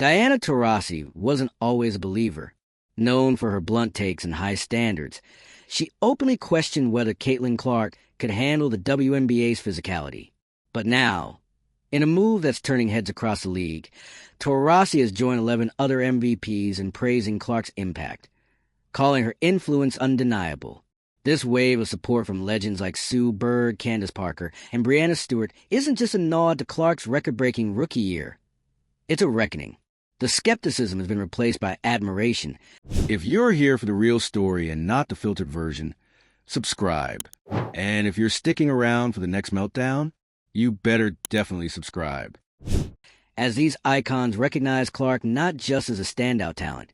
Diana Taurasi wasn't always a believer. Known for her blunt takes and high standards, she openly questioned whether Caitlin Clark could handle the WNBA's physicality. But now, in a move that's turning heads across the league, Taurasi has joined 11 other MVPs in praising Clark's impact, calling her influence undeniable. This wave of support from legends like Sue Bird, Candace Parker, and Breanna Stewart isn't just a nod to Clark's record-breaking rookie year. It's a reckoning. The skepticism has been replaced by admiration. If you're here for the real story and not the filtered version, subscribe. And if you're sticking around for the next meltdown, you better definitely subscribe. As these icons recognize Clark not just as a standout talent,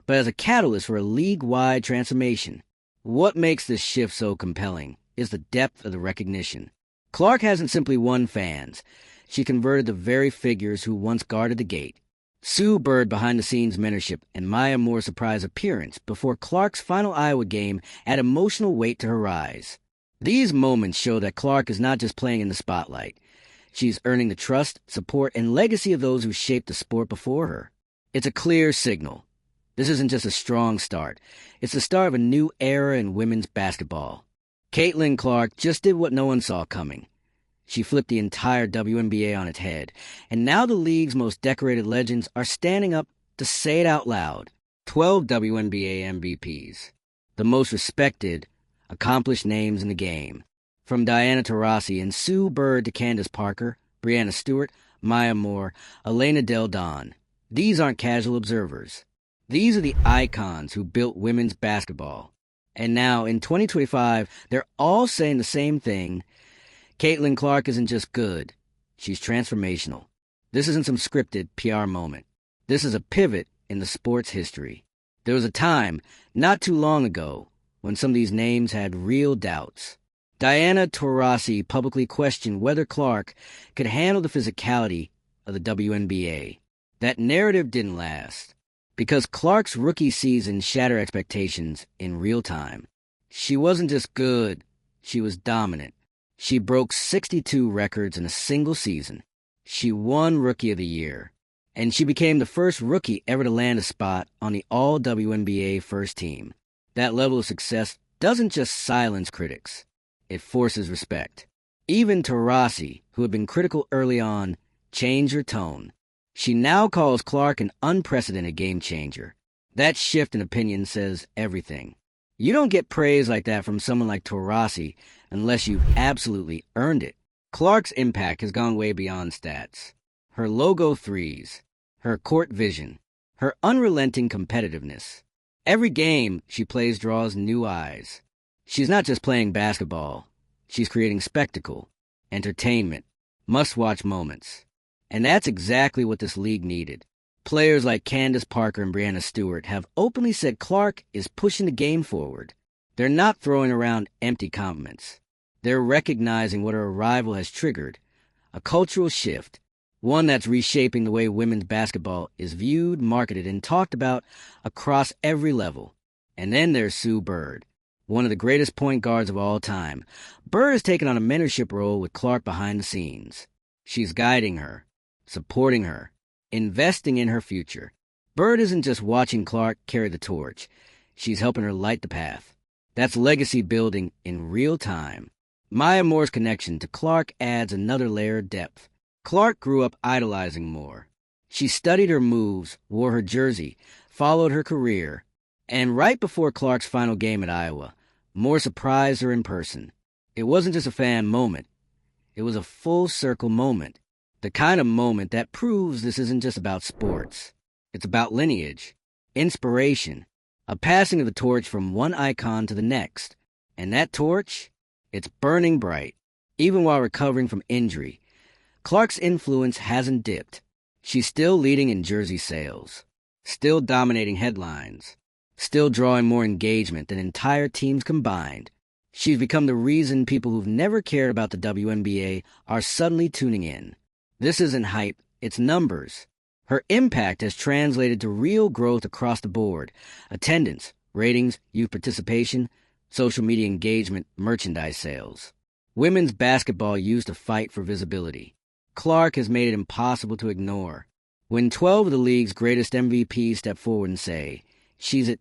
but as a catalyst for a league-wide transformation. What makes this shift so compelling is the depth of the recognition. Clark hasn't simply won fans. She converted the very figures who once guarded the gate. Sue Bird behind-the-scenes mentorship and Maya Moore's surprise appearance before Clark's final Iowa game add emotional weight to her rise. These moments show that Clark is not just playing in the spotlight. She's earning the trust, support, and legacy of those who shaped the sport before her. It's a clear signal. This isn't just a strong start. It's the start of a new era in women's basketball. Caitlin Clark just did what no one saw coming. She flipped the entire WNBA on its head, and now the league's most decorated legends are standing up to say it out loud. 12 WNBA MVPs, the most respected, accomplished names in the game. From Diana Taurasi and Sue Bird to Candace Parker, Breanna Stewart, Maya Moore, Elena Del Don. These aren't casual observers. These are the icons who built women's basketball. And now, in 2025, they're all saying the same thing. Caitlin Clark isn't just good. She's transformational. This isn't some scripted PR moment. This is a pivot in the sport's history. There was a time, not too long ago, when some of these names had real doubts. Diana Taurasi publicly questioned whether Clark could handle the physicality of the WNBA. That narrative didn't last, because Clark's rookie season shattered expectations in real time. She wasn't just good, she was dominant. She broke 62 records in a single season. She won Rookie of the Year, and she became the first rookie ever to land a spot on the All-WNBA first team. That level of success doesn't just silence critics. It forces respect. Even Taurasi, who had been critical early on, changed her tone. She now calls Clark an unprecedented game-changer. That shift in opinion says everything. You don't get praise like that from someone like Taurasi unless you've absolutely earned it. Clark's impact has gone way beyond stats. Her logo threes, her court vision, her unrelenting competitiveness. Every game she plays draws new eyes. She's not just playing basketball. She's creating spectacle, entertainment, must-watch moments. And that's exactly what this league needed. Players like Candace Parker and Breanna Stewart have openly said Clark is pushing the game forward. They're not throwing around empty compliments. They're recognizing what her arrival has triggered, a cultural shift, one that's reshaping the way women's basketball is viewed, marketed, and talked about across every level. And then there's Sue Bird, one of the greatest point guards of all time. Bird has taken on a mentorship role with Clark behind the scenes. She's guiding her, supporting her, investing in her future. Bird isn't just watching Clark carry the torch. She's helping her light the path. That's legacy building in real time. Maya Moore's connection to Clark adds another layer of depth. Clark grew up idolizing Moore. She studied her moves, wore her jersey, followed her career, and right before Clark's final game at Iowa, Moore surprised her in person. It wasn't just a fan moment. It was a full-circle moment. The kind of moment that proves this isn't just about sports. It's about lineage, inspiration, a passing of the torch from one icon to the next. And that torch, it's burning bright. Even while recovering from injury, Clark's influence hasn't dipped. She's still leading in jersey sales, still dominating headlines, still drawing more engagement than entire teams combined. She's become the reason people who've never cared about the WNBA are suddenly tuning in. This isn't hype, it's numbers. Her impact has translated to real growth across the board. Attendance, ratings, youth participation, social media engagement, merchandise sales. Women's basketball used to fight for visibility. Clark has made it impossible to ignore. When 12 of the league's greatest MVPs step forward and say, she's it,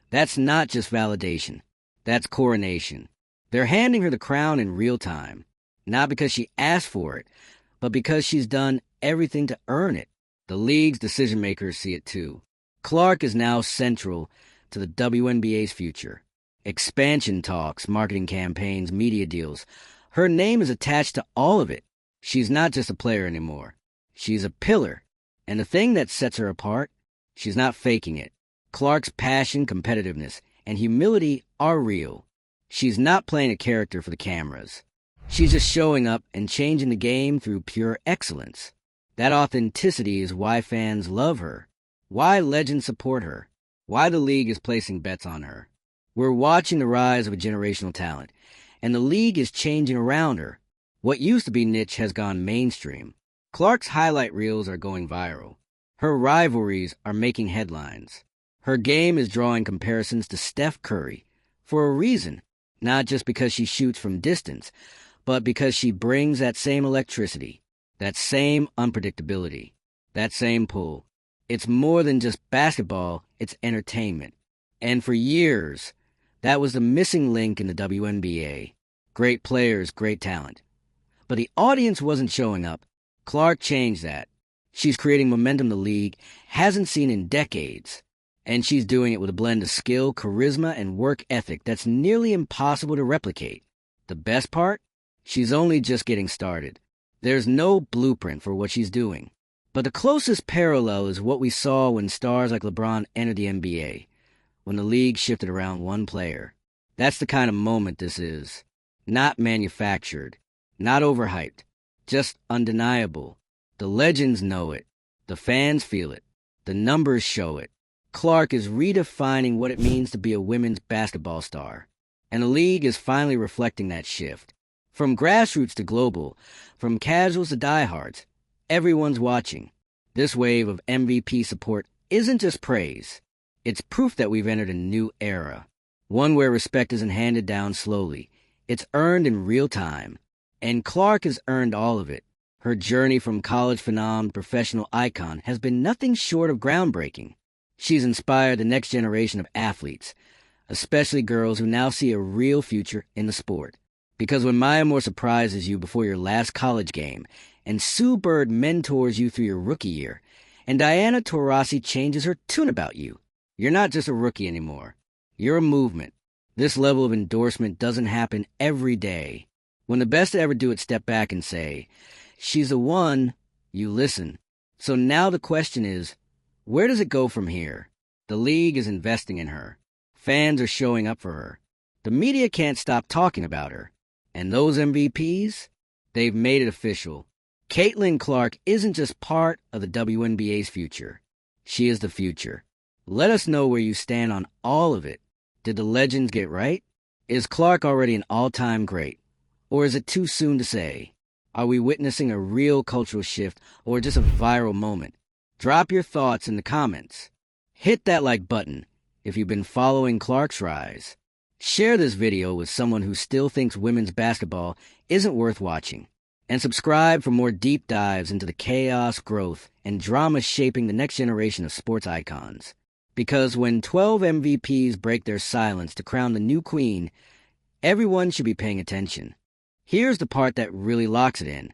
that's not just validation. That's coronation. They're handing her the crown in real time, not because she asked for it, but because she's done everything to earn it. The league's decision makers see it too. Clark is now central to the WNBA's future. Expansion talks, marketing campaigns, media deals. Her name is attached to all of it. She's not just a player anymore. She's a pillar. And the thing that sets her apart, she's not faking it. Clark's passion, competitiveness, and humility are real. She's not playing a character for the cameras. She's just showing up and changing the game through pure excellence. That authenticity is why fans love her, why legends support her, why the league is placing bets on her. We're watching the rise of a generational talent, and the league is changing around her. What used to be niche has gone mainstream. Clark's highlight reels are going viral. Her rivalries are making headlines. Her game is drawing comparisons to Steph Curry for a reason, not just because she shoots from distance, but because she brings that same electricity, that same unpredictability, that same pull. It's more than just basketball, it's entertainment. And for years, that was the missing link in the WNBA. Great players, great talent. But the audience wasn't showing up. Clark changed that. She's creating momentum the league hasn't seen in decades. And she's doing it with a blend of skill, charisma, and work ethic that's nearly impossible to replicate. The best part? She's only just getting started. There's no blueprint for what she's doing. But the closest parallel is what we saw when stars like LeBron entered the NBA, when the league shifted around one player. That's the kind of moment this is. Not manufactured, not overhyped, just undeniable. The legends know it. The fans feel it. The numbers show it. Clark is redefining what it means to be a women's basketball star. And the league is finally reflecting that shift. From grassroots to global, from casuals to diehards, everyone's watching. This wave of MVP support isn't just praise. It's proof that we've entered a new era. One where respect isn't handed down slowly. It's earned in real time. And Clark has earned all of it. Her journey from college phenom to professional icon has been nothing short of groundbreaking. She's inspired the next generation of athletes, especially girls who now see a real future in the sport. Because when Maya Moore surprises you before your last college game, and Sue Bird mentors you through your rookie year, and Diana Taurasi changes her tune about you, you're not just a rookie anymore. You're a movement. This level of endorsement doesn't happen every day. When the best to ever do it step back and say, she's the one, you listen. So now the question is, where does it go from here? The league is investing in her. Fans are showing up for her. The media can't stop talking about her. And those MVPs? They've made it official. Caitlin Clark isn't just part of the WNBA's future. She is the future. Let us know where you stand on all of it. Did the legends get right? Is Clark already an all-time great? Or is it too soon to say? Are we witnessing a real cultural shift or just a viral moment? Drop your thoughts in the comments. Hit that like button if you've been following Clark's rise. Share this video with someone who still thinks women's basketball isn't worth watching. And subscribe for more deep dives into the chaos, growth, and drama shaping the next generation of sports icons. Because when 12 MVPs break their silence to crown the new queen, everyone should be paying attention. Here's the part that really locks it in.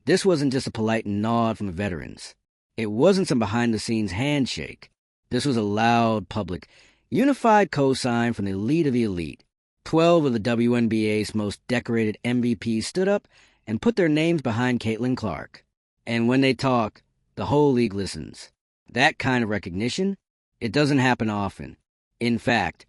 This wasn't just a polite nod from the veterans. It wasn't some behind-the-scenes handshake. This was a loud, public, unified cosign from the elite of the elite. 12 of the WNBA's most decorated MVPs stood up and put their names behind Caitlin Clark. And when they talk, the whole league listens. That kind of recognition, it doesn't happen often. In fact,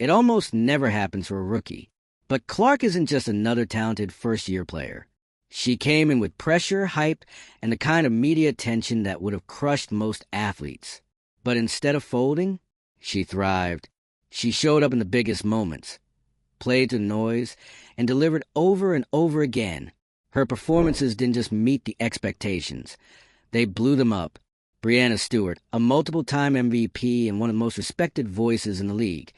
it almost never happens for a rookie. But Clark isn't just another talented first-year player. She came in with pressure, hype, and the kind of media attention that would have crushed most athletes. But instead of folding, she thrived. She showed up in the biggest moments, played to the noise, and delivered over and over again. Her performances didn't just meet the expectations. They blew them up. Breanna Stewart, a multiple-time MVP and one of the most respected voices in the league,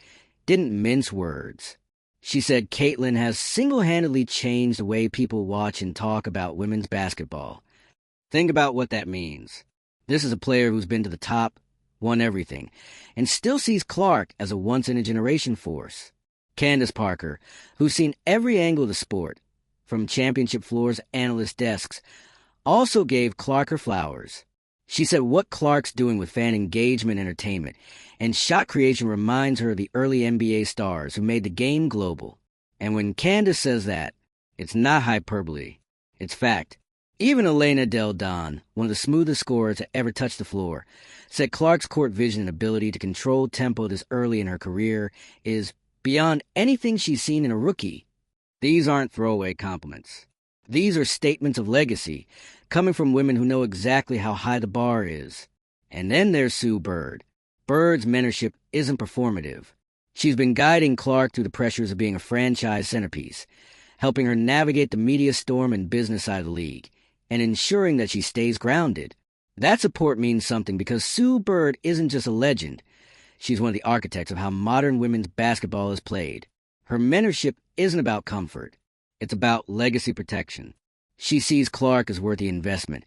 didn't mince words. She said Caitlin has single-handedly changed the way people watch and talk about women's basketball. Think about what that means. This is a player who's been to the top, won everything, and still sees Clark as a once-in-a-generation force. Candace Parker, who's seen every angle of the sport, from championship floors to analyst desks, also gave Clark her flowers. She said what Clark's doing with fan engagement and entertainment and shot creation reminds her of the early NBA stars who made the game global. And when Candace says that, it's not hyperbole, it's fact. Even Elena Del Don, one of the smoothest scorers to ever touch the floor, said Clark's court vision and ability to control tempo this early in her career is beyond anything she's seen in a rookie. These aren't throwaway compliments. These are statements of legacy, coming from women who know exactly how high the bar is. And then there's Sue Bird. Bird's mentorship isn't performative. She's been guiding Clark through the pressures of being a franchise centerpiece, helping her navigate the media storm and business side of the league, and ensuring that she stays grounded. That support means something because Sue Bird isn't just a legend. She's one of the architects of how modern women's basketball is played. Her mentorship isn't about comfort. It's about legacy protection. She sees Clark as worth the investment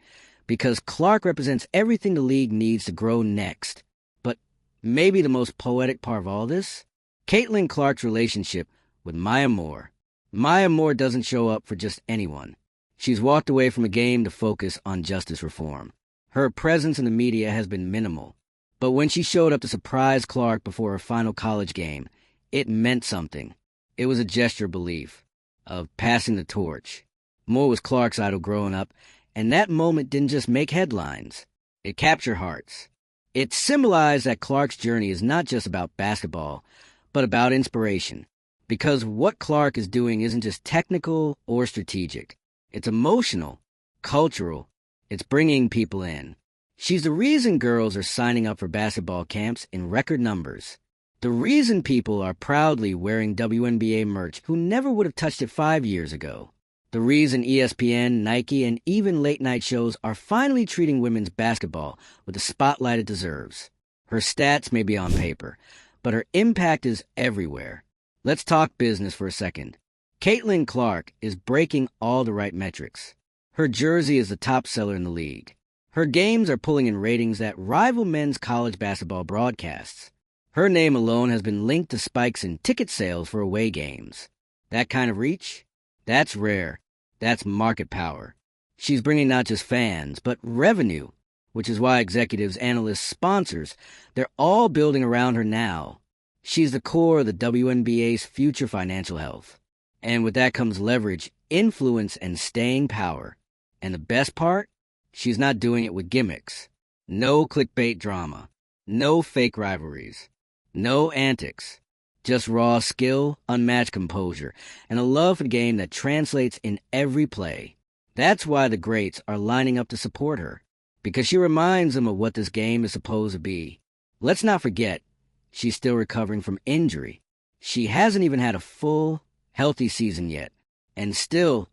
because Clark represents everything the league needs to grow next. But maybe the most poetic part of all this? Caitlin Clark's relationship with Maya Moore. Maya Moore doesn't show up for just anyone. She's walked away from a game to focus on justice reform. Her presence in the media has been minimal. But when she showed up to surprise Clark before her final college game, it meant something. It was a gesture of belief, of passing the torch. Moore was Clark's idol growing up, and that moment didn't just make headlines. It captured hearts. It symbolized that Clark's journey is not just about basketball, but about inspiration. Because what Clark is doing isn't just technical or strategic. It's emotional, cultural. It's bringing people in. She's the reason girls are signing up for basketball camps in record numbers. The reason people are proudly wearing WNBA merch who never would have touched it 5 years ago. The reason ESPN, Nike, and even late-night shows are finally treating women's basketball with the spotlight it deserves. Her stats may be on paper, but her impact is everywhere. Let's talk business for a second. Caitlin Clark is breaking all the right metrics. Her jersey is the top seller in the league. Her games are pulling in ratings that rival men's college basketball broadcasts. Her name alone has been linked to spikes in ticket sales for away games. That kind of reach? That's rare. That's market power. She's bringing not just fans, but revenue, which is why executives, analysts, sponsors, they're all building around her now. She's the core of the WNBA's future financial health. And with that comes leverage, influence, and staying power. And the best part? She's not doing it with gimmicks. No clickbait drama. No fake rivalries. No antics. Just raw skill, unmatched composure, and a love for the game that translates in every play. That's why the greats are lining up to support her. Because she reminds them of what this game is supposed to be. Let's not forget, she's still recovering from injury. She hasn't even had a full, healthy season yet. And still,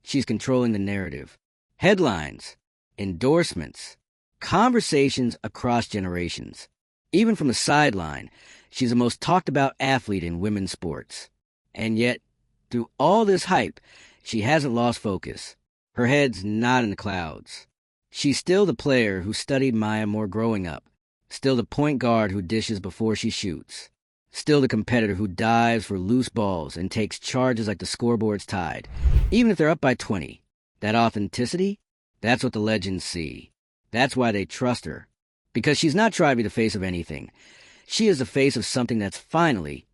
she's controlling the narrative. Headlines, endorsements, conversations across generations. Even from the sideline, she's the most talked about athlete in women's sports. And yet, through all this hype, she hasn't lost focus. Her head's not in the clouds. She's still the player who studied Maya Moore growing up. Still the point guard who dishes before she shoots. Still the competitor who dives for loose balls and takes charges like the scoreboard's tide, even if they're up by 20. That authenticity, that's what the legends see. That's why they trust her. Because she's not trying to be the face of anything. She is the face of something that's finally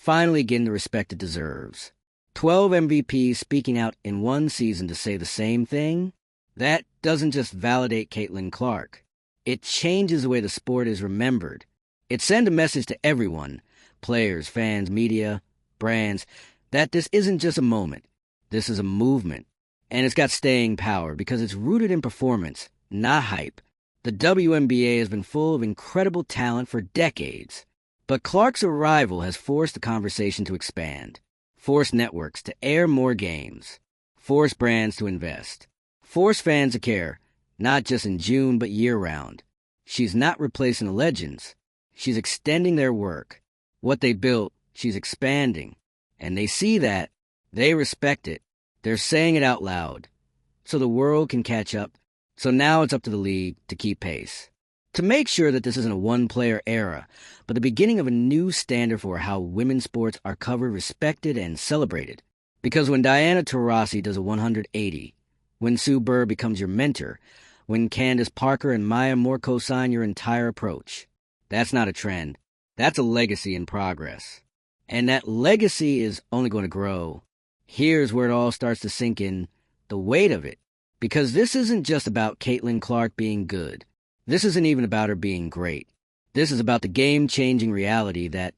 getting the respect it deserves. 12 MVPs speaking out in one season to say the same thing? That doesn't just validate Caitlin Clark. It changes the way the sport is remembered. It sends a message to everyone, players, fans, media, brands, that this isn't just a moment. This is a movement. And it's got staying power because it's rooted in performance, not hype. The WNBA has been full of incredible talent for decades. But Clark's arrival has forced the conversation to expand, forced networks to air more games, forced brands to invest, forced fans to care, not just in June but year-round. She's not replacing the legends. She's extending their work. What they built, she's expanding. And they see that. They respect it. They're saying it out loud. So the world can catch up So now it's up to the league to keep pace. To make sure that this isn't a one-player era, but the beginning of a new standard for how women's sports are covered, respected, and celebrated. Because when Diana Taurasi does a 180, when Sue Bird becomes your mentor, when Candace Parker and Maya Moore co-sign your entire approach, that's not a trend. That's a legacy in progress. And that legacy is only going to grow. Here's where it all starts to sink in, the weight of it. Because this isn't just about Caitlin Clark being good. This isn't even about her being great. This is about the game-changing reality that,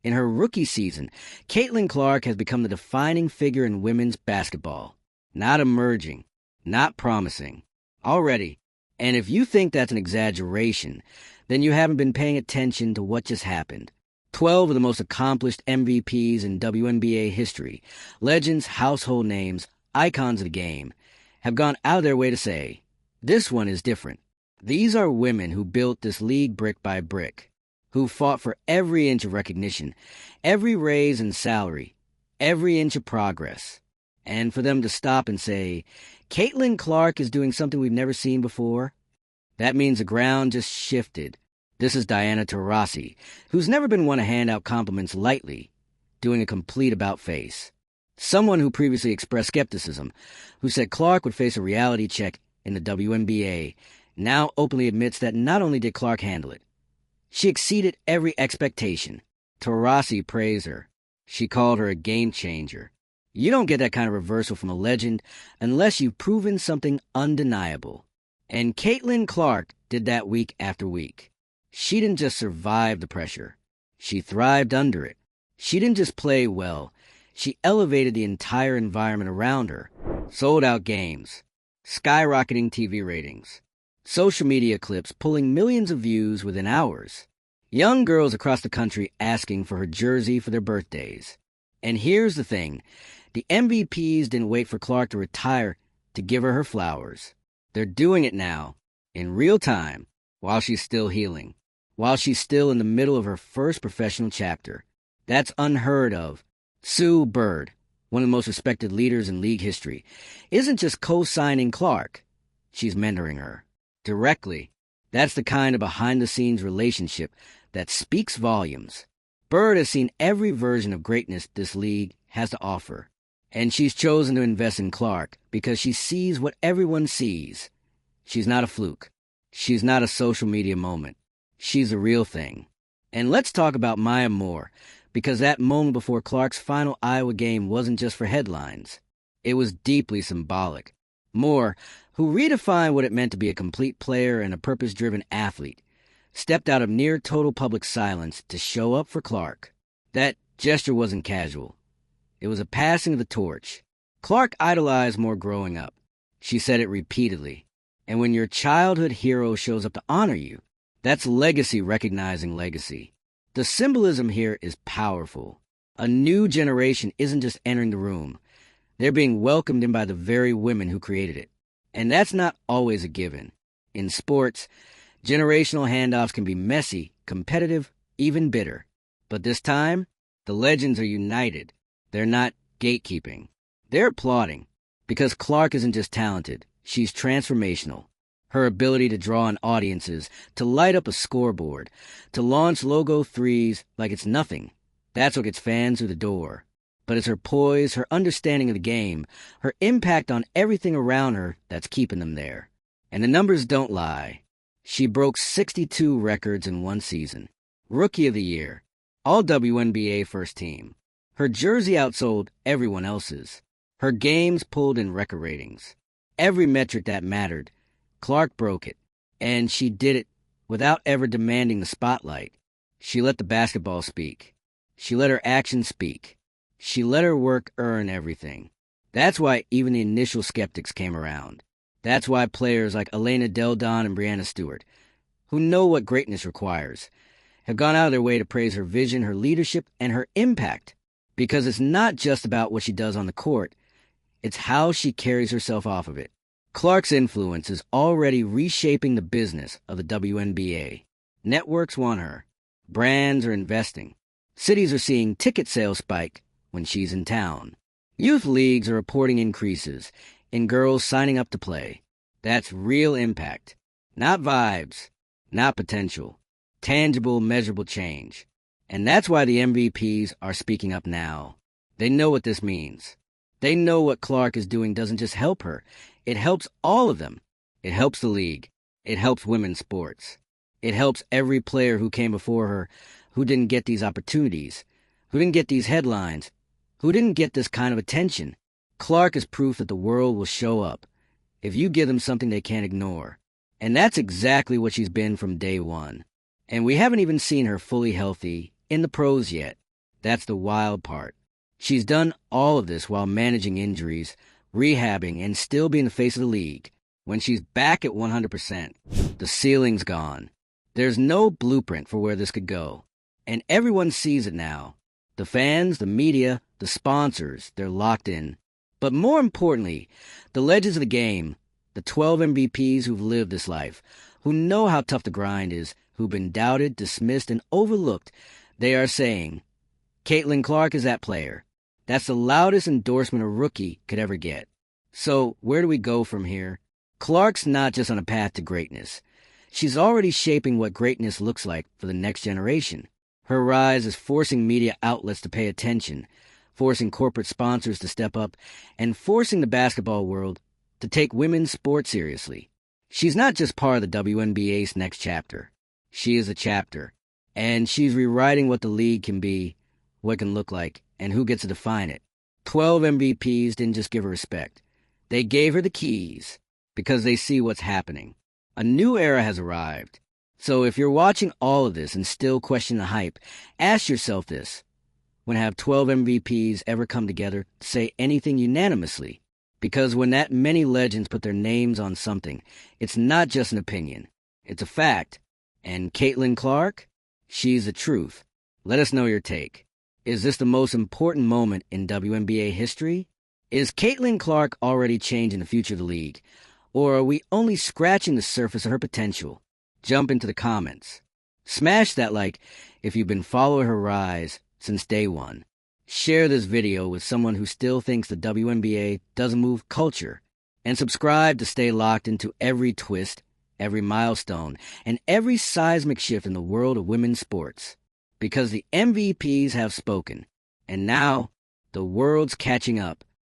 in her rookie season, Caitlin Clark has become the defining figure in women's basketball. Not emerging, not promising. Already. And if you think that's an exaggeration, then you haven't been paying attention to what just happened. 12 of the most accomplished MVPs in WNBA history, legends, household names, icons of the game, have gone out of their way to say, this one is different. These are women who built this league brick by brick, who fought for every inch of recognition, every raise in salary, every inch of progress. And for them to stop and say, Caitlin Clark is doing something we've never seen before, that means the ground just shifted. This is Diana Taurasi, who's never been one to hand out compliments lightly, doing a complete about-face. Someone who previously expressed skepticism, who said Clark would face a reality check in the WNBA, now openly admits that not only did Clark handle it, she exceeded every expectation. Taurasi praised her. She called her a game changer. You don't get that kind of reversal from a legend unless you've proven something undeniable. And Caitlin Clark did that week after week. She didn't just survive the pressure. She thrived under it. She didn't just play well. She elevated the entire environment around her. Sold out games. Skyrocketing TV ratings. Social media clips pulling millions of views within hours. Young girls across the country asking for her jersey for their birthdays. And here's the thing. The MVPs didn't wait for Clark to retire to give her flowers. They're doing it now, in real time, while she's still healing. While she's still in the middle of her first professional chapter. That's unheard of. Sue Bird, one of the most respected leaders in league history, isn't just co-signing Clark. She's mentoring her. Directly. That's the kind of behind-the-scenes relationship that speaks volumes. Bird has seen every version of greatness this league has to offer. And she's chosen to invest in Clark because she sees what everyone sees. She's not a fluke. She's not a social media moment. She's a real thing. And let's talk about Maya Moore, because that moment before Clark's final Iowa game wasn't just for headlines. It was deeply symbolic. Moore, who redefined what it meant to be a complete player and a purpose-driven athlete, stepped out of near-total public silence to show up for Clark. That gesture wasn't casual. It was a passing of the torch. Clark idolized Moore growing up. She said it repeatedly. And when your childhood hero shows up to honor you, that's legacy recognizing legacy. The symbolism here is powerful. A new generation isn't just entering the room. They're being welcomed in by the very women who created it. And that's not always a given. In sports, generational handoffs can be messy, competitive, even bitter. But this time, the legends are united. They're not gatekeeping. They're applauding. Because Clark isn't just talented, she's transformational. Her ability to draw in audiences, to light up a scoreboard, to launch logo threes like it's nothing. That's what gets fans through the door. But it's her poise, her understanding of the game, her impact on everything around her that's keeping them there. And the numbers don't lie. She broke 62 records in one season. Rookie of the Year. All WNBA first team. Her jersey outsold everyone else's. Her games pulled in record ratings. Every metric that mattered, Clark broke it. And she did it without ever demanding the spotlight. She let the basketball speak. She let her actions speak. She let her work earn everything. That's why even the initial skeptics came around. That's why players like Elena Del Don and Breanna Stewart, who know what greatness requires, have gone out of their way to praise her vision, her leadership, and her impact. Because it's not just about what she does on the court, it's how she carries herself off of it. Clark's influence is already reshaping the business of the WNBA. Networks want her. Brands are investing. Cities are seeing ticket sales spike when she's in town. Youth leagues are reporting increases in girls signing up to play. That's real impact. Not vibes, not potential. Tangible, measurable change. And that's why the MVPs are speaking up now. They know what this means. They know what Clark is doing doesn't just help her. It helps all of them. It helps the league. It helps women's sports. It helps every player who came before her who didn't get these opportunities, who didn't get these headlines, who didn't get this kind of attention. Clark is proof that the world will show up if you give them something they can't ignore. And that's exactly what she's been from day one. And we haven't even seen her fully healthy in the pros yet. That's the wild part. She's done all of this while managing injuries, rehabbing, and still being the face of the league. When she's back at 100%, the ceiling's gone. There's no blueprint for where this could go. And everyone sees it now. The fans, the media, the sponsors, they're locked in. But more importantly, the legends of the game, the 12 MVPs who've lived this life, who know how tough the grind is, who've been doubted, dismissed, and overlooked, they are saying, Caitlin Clark is that player. That's the loudest endorsement a rookie could ever get. So where do we go from here? Clark's not just on a path to greatness. She's already shaping what greatness looks like for the next generation. Her rise is forcing media outlets to pay attention, forcing corporate sponsors to step up, and forcing the basketball world to take women's sports seriously. She's not just part of the WNBA's next chapter. She is a chapter, and she's rewriting what the league can be, what it can look like, and who gets to define it. 12 MVPs didn't just give her respect. They gave her the keys because they see what's happening. A new era has arrived. So if you're watching all of this and still question the hype, ask yourself this. When have 12 MVPs ever come together to say anything unanimously? Because when that many legends put their names on something, it's not just an opinion. It's a fact. And Caitlin Clark? She's the truth. Let us know your take. Is this the most important moment in WNBA history? Is Caitlin Clark already changing the future of the league? Or are we only scratching the surface of her potential? Jump into the comments. Smash that like if you've been following her rise since day one. Share this video with someone who still thinks the WNBA doesn't move culture. And subscribe to stay locked into every twist, every milestone, and every seismic shift in the world of women's sports. Because the MVPs have spoken. And now, the world's catching up.